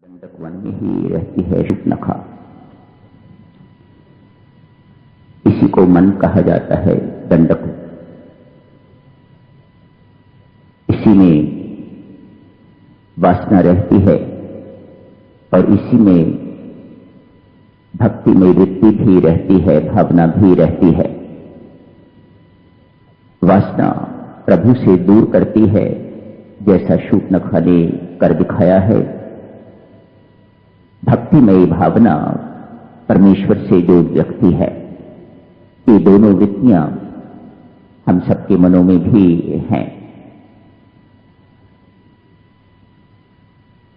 दंडक वन में ही रहती है शूर्पणखा। इसी को मन कहा जाता है, दंडक। इसी में वासना रहती है और इसी में भक्ति में वृत्ति भी रहती है, भावना भी रहती है। वासना प्रभु से दूर करती है, जैसा शूर्पणखा ने कर दिखाया है। भक्तिमयी भावना परमेश्वर से जोड़ रखती है। ये दोनों वृत्तियां हम सबके मनों में भी हैं।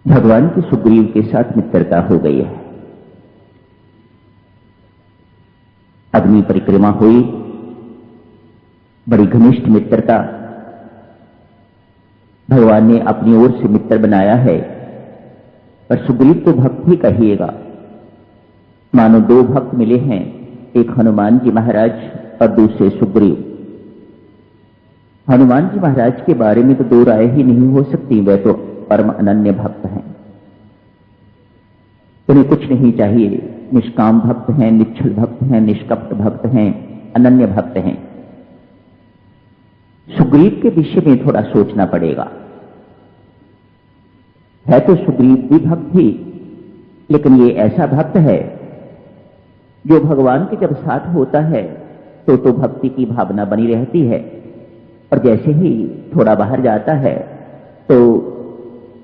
भगवान की सुग्रीव के साथ मित्रता हो गई है। अग्नि परिक्रमा हुई, बड़ी घनिष्ठ मित्रता। भगवान ने अपनी ओर से मित्र बनाया है, पर सुग्रीव तो भक्त ही कहिएगा। मानो दो भक्त मिले हैं, एक हनुमान जी महाराज और दूसरे सुग्रीव। हनुमान जी महाराज के बारे में तो दो राय ही नहीं हो सकती, वह तो परम अनन्य भक्त हैं। उन्हें कुछ नहीं चाहिए, निष्काम भक्त हैं, निश्चल भक्त हैं, निष्कपट भक्त हैं, अनन्य भक्त हैं। सुग्रीव के विषय में थोड़ा सोचना पड़ेगा। है तो सुग्रीव भी भक्त ही, लेकिन ये ऐसा भक्त है जो भगवान के जब साथ होता है तो भक्ति की भावना बनी रहती है, और जैसे ही थोड़ा बाहर जाता है तो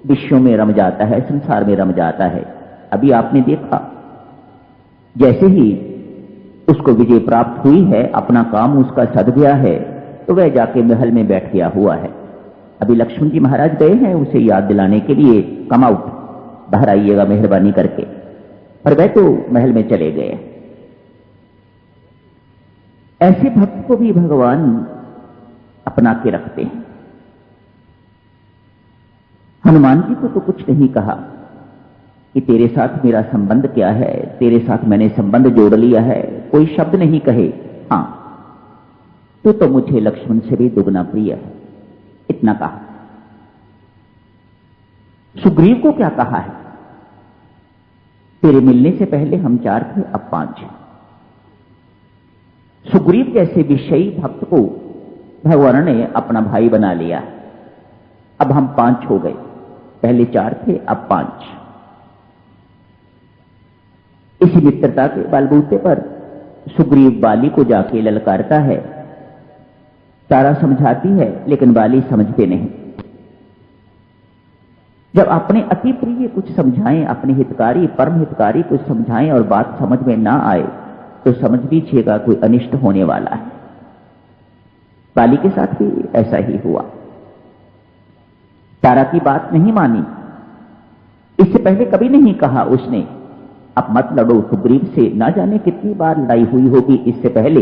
विश्व में रम जाता है, संसार में रम जाता है। अभी आपने देखा, जैसे ही उसको विजय प्राप्त हुई है, अपना काम उसका सध गया है, तो वह जाके महल में बैठ गया हुआ है। अभी लक्ष्मण जी महाराज गए हैं उसे याद दिलाने के लिए, कम आउट, बाहर आइएगा मेहरबानी करके, पर वह तो महल में चले गए। ऐसे भक्त को भी भगवान अपना के रखते हैं। हनुमान जी को तो कुछ नहीं कहा कि तेरे साथ मेरा संबंध क्या है, तेरे साथ मैंने संबंध जोड़ लिया है, कोई शब्द नहीं कहे। हां, तो मुझे लक्ष्मण से भी दुगना प्रिय है, इतना कहा। सुग्रीव को क्या कहा है? तेरे मिलने से पहले हम 4 थे, अब 5 हैं। सुग्रीव जैसे विषयी भक्त को भगवान ने अपना भाई बना लिया। अब हम 5 हो गए, पहले 4 थे, अब 5। इसी मित्रता के बलबूते पर सुग्रीव बाली को जाके ललकारता है। तारा समझाती है, लेकिन बाली समझते नहीं। जब अपने अति प्रिय कुछ समझाएं, अपने हितकारी परम हितकारी कुछ समझाएं और बात समझ में ना आए, तो समझ लीजिएगा कोई अनिष्ट होने वाला है। बाली के साथ भी ऐसा ही हुआ। तारा की बात नहीं मानी। इससे पहले कभी नहीं कहा उसने, अब मत लड़ो सुग्रीव से, ना जाने कितनी बार लड़ाई हुई होगी इससे पहले,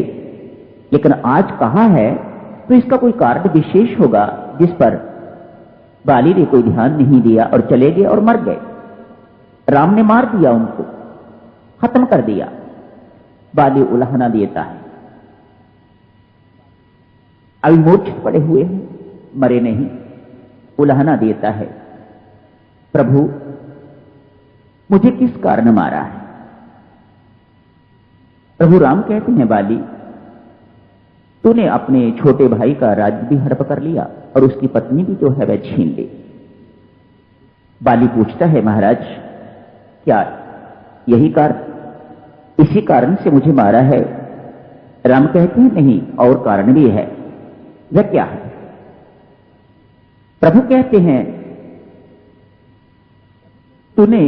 लेकिन आज कहा है तो इसका कोई कारण विशेष होगा जिस पर बाली ने कोई ध्यान नहीं दिया और चले गए और मर गए। राम ने मार दिया, उनको खत्म कर दिया। बाली उलाहना देता है, अभी मूर्छित पड़े हुए हैं, मरे नहीं, उलाहना देता है, प्रभु मुझे किस कारण मारा है? प्रभु राम कहते हैं, बाली तूने अपने छोटे भाई का राज्य भी हड़प कर लिया और उसकी पत्नी भी जो है वह छीन ली। बाली पूछता है, महाराज क्या यही कारण, इसी कारण से मुझे मारा है? राम कहते हैं, नहीं, और कारण भी है। वह क्या है? प्रभु कहते हैं, तूने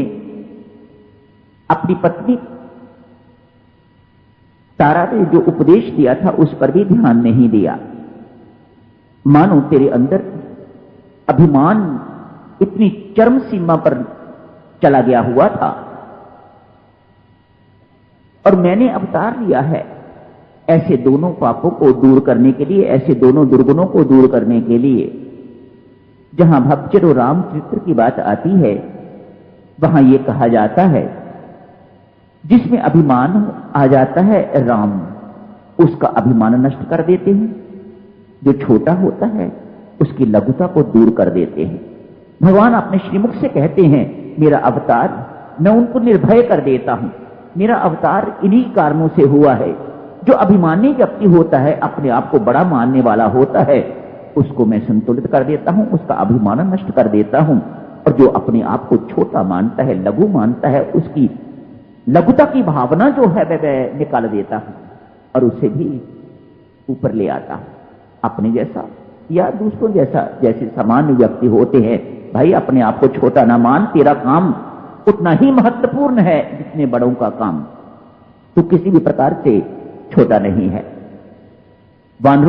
अपनी पत्नी तारा ने जो उपदेश दिया था उस पर भी ध्यान नहीं दिया। मानो तेरे अंदर अभिमान इतनी चरम सीमा पर चला गया हुआ था, और मैंने अवतार लिया है ऐसे दोनों पापों को दूर करने के लिए, ऐसे दोनों दुर्गुणों को दूर करने के लिए। जहां भक्तजन और राम चरित्र की बात आती है, वहां यह कहा जाता है, जिसमें अभिमान आ जाता है राम उसका अभिमान नष्ट कर देते हैं, जो छोटा होता है उसकी लघुता को दूर कर देते हैं। भगवान अपने श्रीमुख से कहते हैं मेरा अवतार, मैं उनको निर्भय कर देता हूं। मेरा अवतार इन्हीं कारणों से हुआ है। जो अभिमानी व्यक्ति होता है, अपने आप को बड़ा मानने वाला होता है, उसको मैं संतुलित कर देता हूं, उसका अभिमान नष्ट कर देता हूं। और जो अपने आप को छोटा मानता है, लघु मानता है, उसकी लघुता की भावना जो है वह निकाल देता हूं और उसे भी ऊपर ले आता हूं। अपने जैसा या दूसरों जैसा, जैसे सामान्य व्यक्ति होते हैं, भाई अपने आप को छोटा ना मान, तेरा काम उतना ही महत्वपूर्ण है जितने बड़ों का काम। तू किसी भी प्रकार से छोटा नहीं है। वानरों